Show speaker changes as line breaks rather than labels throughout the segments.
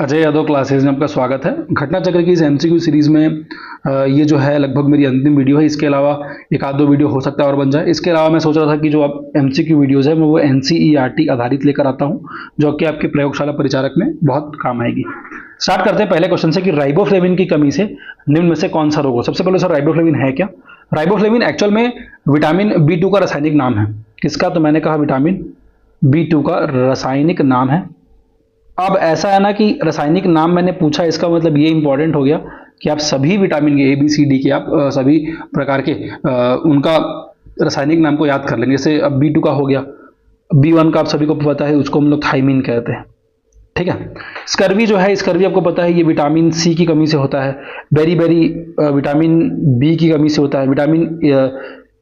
Ajay Yadav classes में आपका स्वागत है। घटना चक्र की इस एमसीक्यू सीरीज में ये जो है लगभग मेरी अंतिम वीडियो है। इसके अलावा एक आध दो वीडियो हो सकता है और बन जाए। इसके अलावा मैं सोच रहा था कि जो अब एमसीक्यू वीडियोज़ है मैं वो एनसीईआरटी आधारित लेकर आता हूँ, जो कि आपके प्रयोगशाला परिचारक में बहुत काम आएगी। स्टार्ट करते हैं पहले क्वेश्चन से कि राइबोफ्लेविन की कमी से निम्न में से कौन सा रोग हो। सबसे पहले सर, राइबोफ्लेविन है क्या? राइबोफ्लेविन एक्चुअल में विटामिन B2 का रासायनिक नाम है। किसका? तो मैंने कहा विटामिन B2 का रासायनिक नाम है। अब ऐसा है ना कि रासायनिक नाम मैंने पूछा, इसका मतलब ये इंपॉर्टेंट हो गया कि आप सभी विटामिन के ABCD के आप सभी प्रकार के उनका रासायनिक नाम को याद कर लेंगे। जैसे अब B2 का हो गया, B1 का आप सभी को पता है, उसको हम लोग थाइमिन कहते हैं। ठीक है। स्कर्वी जो है, स्कर्वी आपको पता है ये विटामिन C की कमी से होता है। बेरी बेरी विटामिन B की कमी से होता है। विटामिन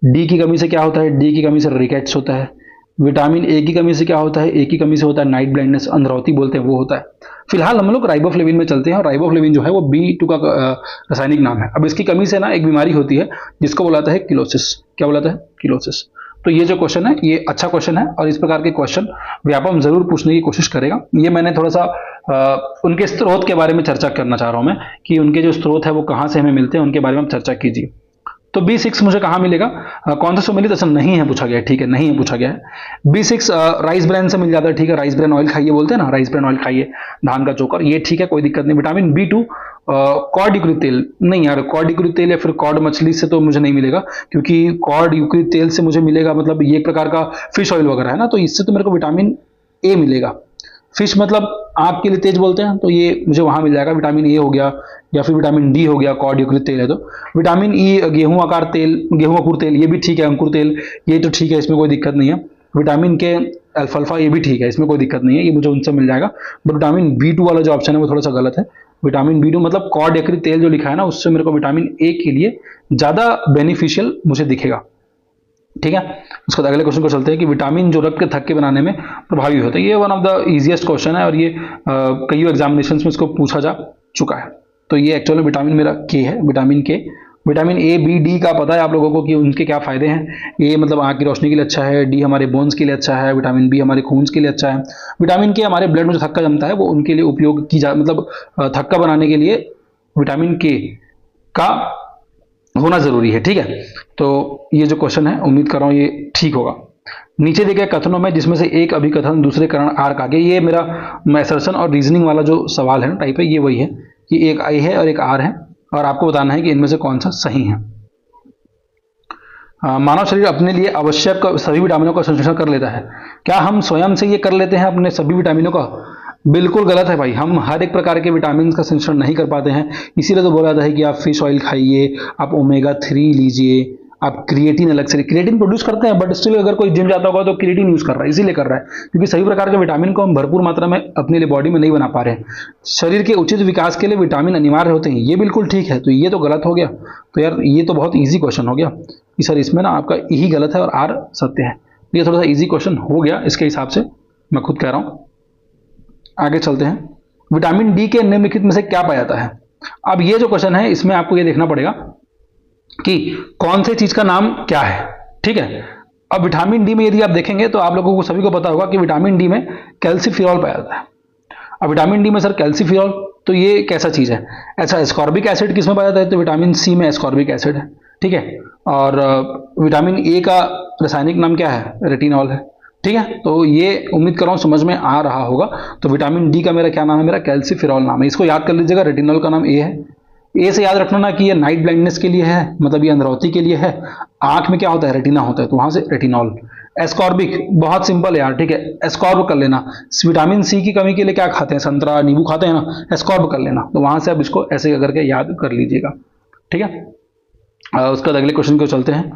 D की कमी से क्या होता है? D की कमी से रिकेट्स होता है। विटामिन A की कमी से क्या होता है? A की कमी से होता है नाइट ब्लाइंडनेस, अंधरौती बोलते हैं, वो होता है। फिलहाल हम लोग राइबोफ्लेविन में चलते हैं, और राइबोफ्लेविन जो है वो B2 का रासायनिक नाम है। अब इसकी कमी से ना एक बीमारी होती है जिसको बोलाता है किलोसिस। क्या बोलाता है? किलोसिस। तो ये जो क्वेश्चन है ये अच्छा क्वेश्चन है, और इस प्रकार के क्वेश्चन व्यापम जरूर पूछने की कोशिश करेगा। ये मैंने थोड़ा सा उनके स्रोत के बारे में चर्चा करना चाह रहा हूं मैं, कि उनके जो स्रोत है वो कहां से हमें मिलते हैं, उनके बारे में आप चर्चा कीजिए। तो B6 मुझे कहाँ मिलेगा? कौन सा सुमेलित? अच्छा, नहीं है पूछा गया है। ठीक है, नहीं है पूछा गया है। B6 राइस ब्रेन से मिल जाता है। ठीक है, राइस ब्रेन ऑयल खाइए बोलते हैं ना, राइस ब्रेन ऑयल खाइए, धान का चोकर, ये ठीक है, कोई दिक्कत नहीं। विटामिन B2 कॉड युक्तित तेल, नहीं यार, कॉड युक्तित तेल या फिर कॉड मछली से तो मुझे नहीं मिलेगा, क्योंकि कॉड युक्तित तेल से मुझे मिलेगा मतलब ये एक प्रकार का फिश ऑयल वगैरह है ना, तो इससे तो मेरे को विटामिन A मिलेगा। फिश मतलब आंख के लिए तेज बोलते हैं, तो ये मुझे वहां मिल जाएगा। विटामिन A हो गया, या फिर विटामिन D हो गया, कॉड युक्तित तेल है तो। विटामिन E गेहूं आकार तेल, गेहूं अंकुर तेल, ये भी ठीक है। अंकुर तेल ये तो ठीक है, इसमें कोई दिक्कत नहीं है। विटामिन K अल्फाल्फा, ये भी ठीक है, इसमें कोई दिक्कत नहीं है, ये मुझे उनसे मिल जाएगा। बट विटामिन B2 वाला जो ऑप्शन है वो थोड़ा सा गलत है। विटामिन B2 मतलब कॉड यकृत तेल जो लिखा है ना, उससे मेरे को विटामिन A के लिए ज्यादा बेनिफिशियल मुझे दिखेगा। ठीक है। उसके बाद अगले क्वेश्चन को चलते हैं कि विटामिन जो रक्त के थक्के बनाने में प्रभावी होता है। ये one of the easiest question है, और ये कई एग्जामिनेशन में इसको पूछा जा चुका है। तो ये एक्चुअल में विटामिन मेरा K है, vitamin K। Vitamin A, B, D का पता है आप लोगों को कि उनके क्या फायदे हैं। A मतलब आंख की रोशनी के लिए अच्छा है, D हमारे बोन्स के लिए अच्छा है, विटामिन B हमारे खून के लिए अच्छा है। विटामिन K हमारे ब्लड में जो थक्का जमता है वो उनके लिए उपयोग की जा, मतलब थक्का बनाने के लिए विटामिन K का होना जरूरी है। ठीक है। तो ये जो क्वेश्चन है उम्मीद कर रहा हूं ये ठीक होगा। नीचे दिए गए कथनों में जिसमें से एक अभिकथन दूसरे करण आर्क आगे, ये मेरा असर्शन और रीजनिंग वाला जो सवाल है ना, टाइप है, ये वही है कि एक I है और एक R है, और आपको बताना है कि इनमें से कौन सा सही है। मानव शरीर अपने लिए आवश्यक सभी विटामिनों का संश्लेषण कर लेता है। क्या हम स्वयं से ये कर लेते हैं अपने सभी विटामिनों का? बिल्कुल गलत है भाई। हम हर एक प्रकार के विटामिन का संश्लेषण नहीं कर पाते हैं, इसीलिए तो बोला जाता है कि आप फिश ऑयल खाइए, आप ओमेगा 3 लीजिए, आप क्रिएटिन अलग से, क्रिएटिन प्रोड्यूस करते हैं, बट स्टिल अगर कोई जिम जाता होगा तो क्रिएटिन यूज कर रहा है, इसीलिए कर रहा है क्योंकि सभी प्रकार के विटामिन को हम भरपूर मात्रा में अपने लिए बॉडी में नहीं बना पा रहे हैं। शरीर के उचित विकास के लिए विटामिन अनिवार्य होते हैं, ये बिल्कुल ठीक है। तो ये तो गलत हो गया। तो यार ये तो बहुत ईजी क्वेश्चन हो गया कि सर इसमें ना आपका यही गलत है और R सत्य है। ये थोड़ा सा ईजी क्वेश्चन हो गया इसके हिसाब से, मैं खुद कह रहा हूं। आगे चलते हैं। विटामिन D के निम्नलिखित में से क्या पाया जाता है? अब ये जो क्वेश्चन है इसमें आपको ये देखना पड़ेगा कि कौन से चीज का नाम क्या है। ठीक है। अब विटामिन D में यदि आप देखेंगे तो आप लोगों को सभी को पता होगा कि विटामिन D में कैल्सीफिरॉल पाया जाता है। अब विटामिन D में सर कैल्सीफिरॉल, तो ये कैसा चीज है? ऐसा एस्कॉर्बिक एसिड किसमें पाया जाता है? तो विटामिन C में एस्कॉर्बिक एसिड है। ठीक है। और विटामिन A का रासायनिक नाम क्या है? रेटिनॉल है। ठीक है। तो ये उम्मीद कर रहा हूं समझ में आ रहा होगा। तो विटामिन D का मेरा क्या नाम है? मेरा कैल्सीफिरॉल नाम है। इसको याद कर लीजिएगा, रेटिनॉल का नाम A है। ए से याद रखना ना कि ये नाइट ब्लाइंडनेस के लिए है, मतलब ये अंधरौती के लिए है। आंख में क्या होता है? रेटिना होता है, तो वहां से रेटिनॉल। एस्कॉर्बिक बहुत सिंपल है यार। ठीक है, एस्कॉर्ब कर लेना। विटामिन C की कमी के लिए क्या खाते हैं? संतरा, नींबू खाते हैं ना, एस्कॉर्ब कर लेना। तो वहां से आप इसको ऐसे करके याद कर लीजिएगा। ठीक है। उसके बाद अगले क्वेश्चन को चलते हैं।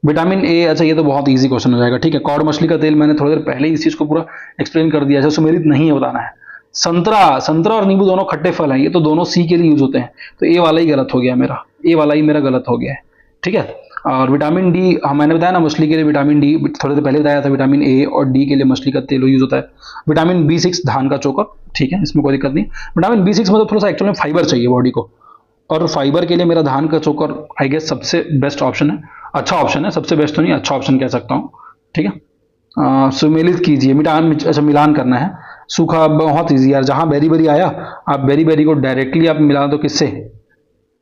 विटामिन A, अच्छा ये तो बहुत इजी क्वेश्चन हो जाएगा। ठीक है। कॉड मछली का तेल मैंने थोड़ी देर पहले ही इस चीज को पूरा एक्सप्लेन कर दिया है, सुमेलित नहीं है बताना है। संतरा और नींबू दोनों खट्टे फल हैं, ये तो दोनों C के लिए यूज होते हैं, तो A वाला ही गलत हो गया मेरा, A वाला ही मेरा गलत हो गया है। ठीक है। और विटामिन D, मैंने बताया ना मछली के लिए विटामिन D थोड़ी देर पहले बताया था, विटामिन A और D के लिए मछली का तेल यूज होता है। विटामिन B6 धान का चोकर, ठीक है, इसमें कोई दिक्कत नहीं। विटामिन B6 में तो थोड़ा सा एक्चुअल में फाइबर चाहिए बॉडी को, और फाइबर के लिए मेरा धान का चोकर आई गेस सबसे बेस्ट ऑप्शन है, अच्छा ऑप्शन है, सबसे बेस्ट तो नहीं, अच्छा ऑप्शन कह सकता हूँ। ठीक है। सुमेलित कीजिए, अच्छा मिलान करना है। सूखा बहुत ईजी यार, जहां बेरी बेरी आया आप बेरी बेरी को डायरेक्टली आप मिला दो किससे,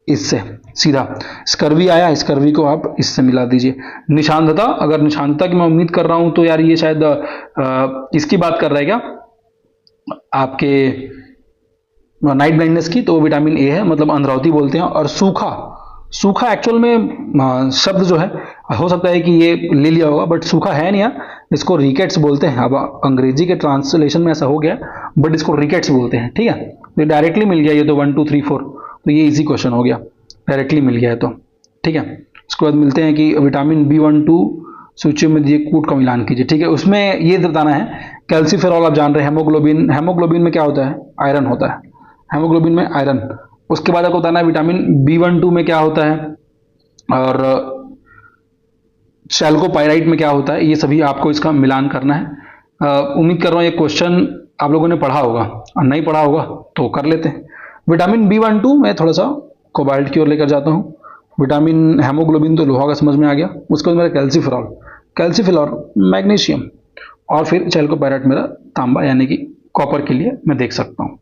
इससे सीधा। स्कर्वी आया, स्कर्वी को आप इससे मिला दीजिए। निशानता, अगर निशानता की मैं उम्मीद कर रहा हूं तो यार ये शायद इसकी बात कर रहा है क्या, आपके नाइट ब्लाइंडनेस की, तो वो विटामिन ए है, मतलब अंधरावती बोलते हैं। और सूखा, सूखा एक्चुअल में शब्द जो है हो सकता है कि ये ले लिया होगा, बट सूखा है नहीं यार, इसको रिकेट्स बोलते हैं। अब अंग्रेजी के ट्रांसलेशन में ऐसा हो गया, बट इसको रिकेट्स बोलते हैं, ठीक है। तो डायरेक्टली मिल गया ये तो 1 2 3 4, तो ये इजी क्वेश्चन हो गया, डायरेक्टली मिल गया है तो, ठीक है। उसके बाद मिलते हैं कि विटामिन B12 सूची में दिए कूट का मिलान कीजिए, ठीक है। उसमें ये बताना है कैल्सीफेरॉल, आप जान रहे हैं, हेमोग्लोबिन, हेमोग्लोबिन में क्या होता है, आयरन होता है, हेमोग्लोबिन में आयरन। उसके बाद आपको बताना है विटामिन B12 में क्या होता है, और चैल्कोपाइराइट में क्या होता है, ये सभी आपको इसका मिलान करना है। उम्मीद कर रहा हूँ ये क्वेश्चन आप लोगों ने पढ़ा होगा, और नहीं पढ़ा होगा तो कर लेते हैं। विटामिन B12 मैं थोड़ा सा कोबाल्ट की ओर लेकर जाता हूँ। विटामिन हेमोग्लोबिन तो लोहा का समझ में आ गया। उसके बाद मेरा कैल्सीफेरॉल, कैल्सीफेरॉल मैग्नीशियम, और फिर चैल्कोपाइराइट मेरा तांबा यानी कि कॉपर के लिए मैं देख सकता हूँ,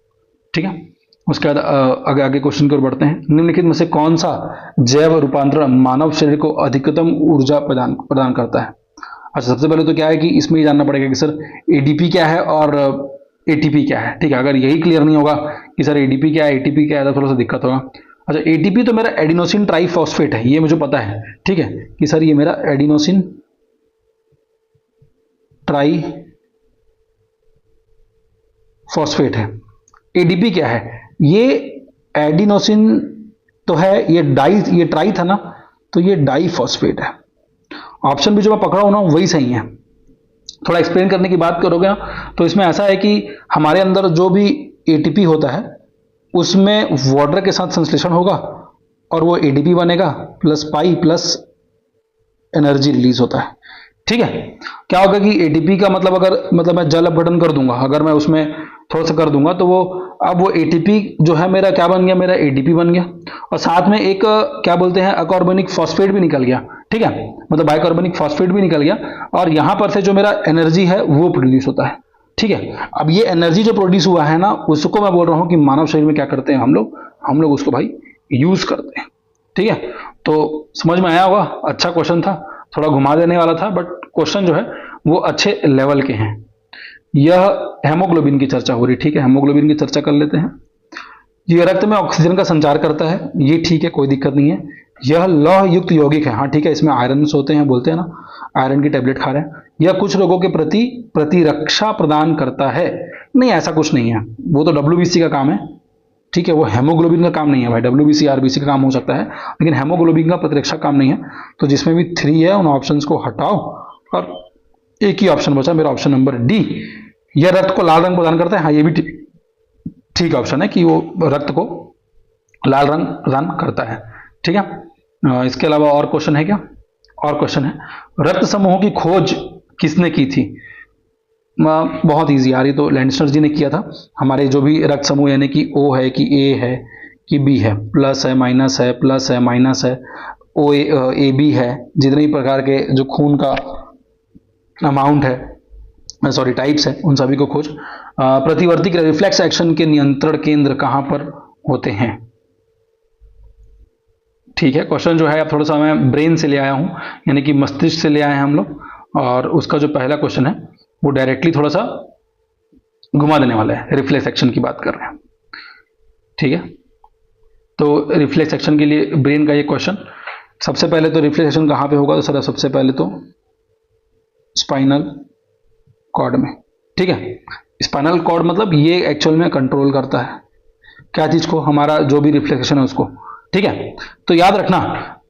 ठीक है। उसके बाद आगे आगे क्वेश्चन की ओर बढ़ते हैं। निम्नलिखित में से कौन सा जैव रूपांतरण मानव शरीर को अधिकतम ऊर्जा प्रदान करता है। अच्छा, सबसे पहले तो क्या है कि इसमें ये जानना पड़ेगा कि सर एडीपी क्या है और एटीपी क्या है, ठीक है। अगर यही क्लियर नहीं होगा कि सर एडीपी क्या है, एटीपी क्या है, तो थोड़ा सा दिक्कत होगा। अच्छा, एटीपी तो मेरा एडिनोसिन ट्राइफॉस्फेट है, ये मुझे पता है, ठीक है, कि सर ये मेरा एडिनोसिन ट्राइफॉस्फेट है। एडीपी क्या है, ये एडिनोसिन तो है, ये ट्राई था ना, तो ये डाइफॉस्फेट है। ऑप्शन भी जो मैं पकड़ा हूं ना वही सही है। थोड़ा एक्सप्लेन करने की बात करोगे ना, तो इसमें ऐसा है कि हमारे अंदर जो भी एटीपी होता है उसमें वाटर के साथ संश्लेषण होगा और वो एडीपी बनेगा, plus pi plus energy release होता है, ठीक है। क्या होगा कि एटीपी का मतलब मैं जल अपघटन कर दूंगा, अगर मैं उसमें थोड़ा सा कर दूंगा तो वो एटीपी जो है मेरा क्या बन गया, मेरा एडीपी बन गया, और साथ में एक क्या बोलते हैं अकार्बनिक फॉस्फेट भी निकल गया, ठीक है, मतलब बाइकार्बनिक फॉस्फेट भी निकल गया, और यहां पर से जो मेरा एनर्जी है वो प्रोड्यूस होता है, ठीक है। अब ये एनर्जी जो प्रोड्यूस हुआ है ना, उसको मैं बोल रहा हूं कि मानव शरीर में क्या करते हैं हम लोग उसको भाई यूज करते हैं, ठीक है। तो समझ में आया होगा, अच्छा क्वेश्चन था, थोड़ा घुमा देने वाला था, बट क्वेश्चन जो है वो अच्छे लेवल के हैं। यह हेमोग्लोबिन की चर्चा हो रही, ठीक है, हेमोग्लोबिन की चर्चा कर लेते हैं। ये रक्त में ऑक्सीजन का संचार करता है, ये ठीक है, कोई दिक्कत नहीं है। यह लौह युक्त यौगिक है, हाँ ठीक है, इसमें आयरन होते हैं, बोलते हैं ना, आयरन की टेबलेट खा रहे हैं। यह कुछ रोगों के प्रति प्रतिरक्षा प्रदान करता है, नहीं ऐसा कुछ नहीं है, वो तो WBC का काम है, ठीक है, वो हेमोग्लोबिन का काम नहीं है भाई। WBC RBC का काम हो सकता है, लेकिन हेमोग्लोबिन का प्रतिरक्षा काम नहीं है। तो जिसमें भी 3 है उन ऑप्शंस को हटाओ और एक ही ऑप्शन बचा मेरा, ऑप्शन नंबर डी। यह रक्त को लाल रंग प्रदान करता है, हाँ ये भी ठीक ऑप्शन है कि वो रक्त को लाल रंग प्रदान करता है, ठीक है। इसके अलावा और क्वेश्चन है क्या, और क्वेश्चन है, रक्त समूहों की खोज किसने की थी। बहुत इजी यार, ये तो लैंडस्टर जी ने किया था। हमारे जो भी रक्त समूह यानी कि O है कि A है कि B है, प्लस है माइनस है, प्लस है माइनस है, AB है, जितने भी प्रकार के जो खून का अमाउंट है, सॉरी टाइप्स है, उन सभी को खोज। प्रतिवर्ती रिफ्लेक्स एक्शन के नियंत्रण केंद्र कहां पर होते हैं, ठीक है। क्वेश्चन जो है अब थोड़ा सा मैं ब्रेन से ले आया हूं, यानी कि मस्तिष्क से ले आए हैं हम लोग, और उसका जो पहला क्वेश्चन है वो डायरेक्टली थोड़ा सा घुमा देने वाला है, रिफ्लेक्स एक्शन की बात कर रहे हैं, ठीक है। तो रिफ्लेक्स एक्शन के लिए ब्रेन का ये क्वेश्चन, सबसे पहले तो रिफ्लेक्स एक्शन कहां पे होगा, तो सर सबसे पहले तो स्पाइनल कॉर्ड में, ठीक है। स्पाइनल कॉर्ड मतलब ये एक्चुअल में कंट्रोल करता है क्या चीज को, हमारा जो भी रिफ्लेक्शन है उसको, ठीक है। तो याद रखना,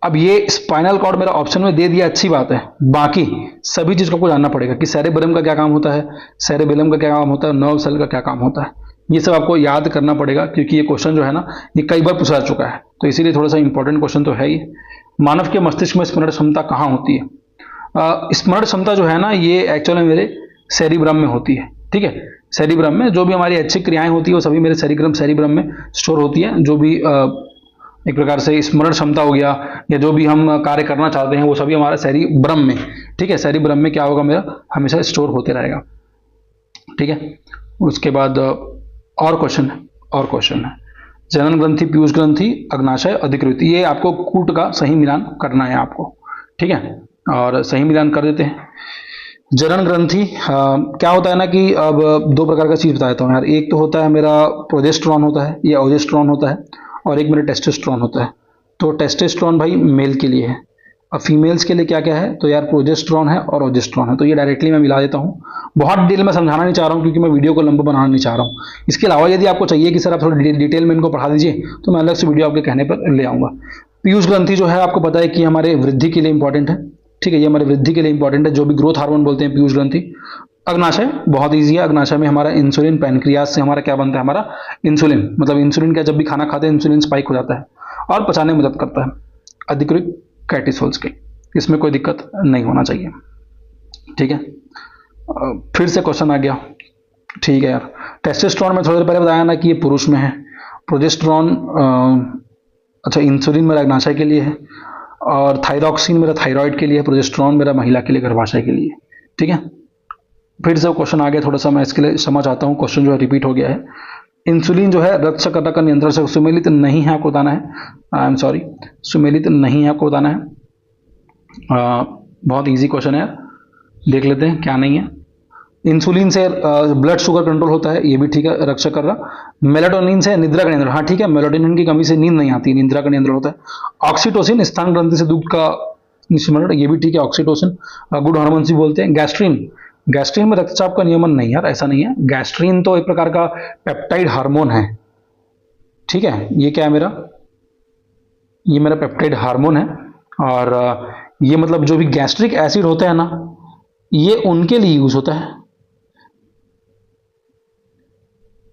अब ये स्पाइनल कॉर्ड मेरा ऑप्शन में दे दिया, अच्छी बात है, बाकी सभी चीज को आपको जानना पड़ेगा कि सेरेब्रम का क्या काम होता है, सेरेबेलम का क्या काम होता है, नर्व सेल का क्या काम होता है, ये सब आपको याद करना पड़ेगा, क्योंकि ये क्वेश्चन जो है ना ये कई बार पूछा जा चुका है, तो इसीलिए थोड़ा सा इंपॉर्टेंट क्वेश्चन तो है ही। मानव के मस्तिष्क में स्मरण क्षमता कहाँ होती है, स्मरण क्षमता जो है ना ये एक्चुअल में मेरे सेरिब्रम में होती है, ठीक है। सेरिब्रम में जो भी हमारी अच्छी क्रियाएं होती है वो सभी मेरे सेरिब्रम में स्टोर होती है। जो भी एक प्रकार से स्मरण क्षमता हो गया या जो भी हम कार्य करना चाहते हैं वो सभी हमारा सेरिब्रम में, ठीक है, सेरिब्रम में क्या होगा मेरा हमेशा स्टोर होते रहेगा, ठीक है। उसके बाद और क्वेश्चन है जनन ग्रंथि, पीयूष ग्रंथि, अग्नाशय, अधिकृत, ये आपको कूट का सही मिलान करना है आपको, ठीक है। और सही मिलान कर देते हैं। जनन ग्रंथि क्या होता है ना कि अब दो प्रकार का चीज़ बताता हूँ यार। एक तो होता है मेरा प्रोजेस्टेरॉन होता है या ओजेस्टेरॉन होता है, और एक मेरा टेस्टोस्टेरोन होता है। तो टेस्टोस्टेरोन भाई मेल के लिए है, अब फीमेल्स के लिए क्या क्या है, तो यार प्रोजेस्टेरॉन है और ओजेस्टेरॉन है। तो ये डायरेक्टली मैं मिला देता हूँ। बहुत डिटेल में समझाना नहीं चाह रहा हूँ क्योंकि मैं वीडियो को लंबा बनाना नहीं चाह रहा हूँ। इसके अलावा यदि आपको चाहिए कि सर आप थोड़ी डिटेल में इनको पढ़ा दीजिए, तो मैं अलग से वीडियो आपके कहने पर ले आऊँगा। पीयूष ग्रंथि जो है आपको पता है कि हमारे वृद्धि के लिए इंपॉर्टेंट है, ठीक है, ये हमारे वृद्धि के लिए इंपॉर्टेंट है, जो भी ग्रोथ हार्मोन बोलते हैं पीयूष ग्रंथि। अग्नाशय बहुत ईजी है। अग्नाशय में हमारा इंसुलिन, पैनक्रियास से हमारा क्या बनता है, हमारा इंसुलिन, मतलब इंसुलिन का जब भी खाना खाते हैं इंसुलिन स्पाइक हो जाता है और पचाने में मदद करता है। अधिकृत कैर्टिसोल्स के, इसमें कोई दिक्कत नहीं होना चाहिए, ठीक है। फिर से क्वेश्चन आ गया, ठीक है यार। टेस्टोस्टेरोन में थोड़ी देर पहले बताया ना कि ये पुरुष में है। प्रोजेस्टेरॉन अच्छा इंसुलिन मेरा अग्नाशय के लिए है, और थायरॉक्सिन मेरा थायराइड के लिए है, प्रोजेस्टेरॉन मेरा महिला के लिए, गर्भाशय के लिए, ठीक है। फिर से क्वेश्चन आ गया, थोड़ा सा मैं इसके लिए समझ आता हूँ। क्वेश्चन जो है रिपीट हो गया है। इंसुलिन जो है रक्त शर्करा का नियंत्रण से सुमेलित नहीं है, आपको बताना है। आई एम सॉरी, सुमेलित नहीं है, आपको बताना है। बहुत इजी क्वेश्चन है यार, देख लेते हैं क्या नहीं है। इंसुलिन से ब्लड शुगर कंट्रोल होता है, ये भी ठीक है, रक्त शर्करा। मेलाटोनिन से निद्रा का नियंत्रण, हाँ ठीक है, मेलाटोनिन की कमी से नींद नहीं आती, निद्रा का नियंत्रण होता है। ऑक्सीटोसिन स्तन ग्रंथि से दूध का निष्करण, ये भी ठीक है, ऑक्सीटोसिन गुड हार्मोन भी बोलते हैं। गैस्ट्रीन में रक्तचाप का नियमन नहीं यार, ऐसा नहीं है। गैस्ट्रीन तो एक प्रकार का पेप्टाइड हार्मोन है, ठीक है। ये क्या है मेरा, ये मेरा पेप्टाइड हार्मोन है, और ये मतलब जो भी गैस्ट्रिक एसिड होते हैं ना, ये उनके लिए यूज होता है।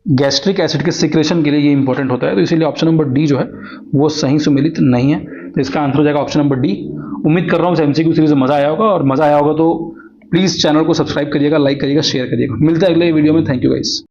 गैस्ट्रिक एसिड के सिक्रेशन के लिए ये इंपॉर्टेंट होता है, तो इसीलिए ऑप्शन नंबर डी जो है वो सही सुमेलित नहीं है। तो इसका आंसर हो जाएगा ऑप्शन नंबर डी। उम्मीद कर रहा हूँ इस एमसीक्यू सीरीज में मजा आया होगा, और मजा आया होगा तो प्लीज चैनल को सब्सक्राइब करिएगा, लाइक करिएगा, शेयर करिएगा। मिलते हैं अगले वीडियो में। Thank you guys.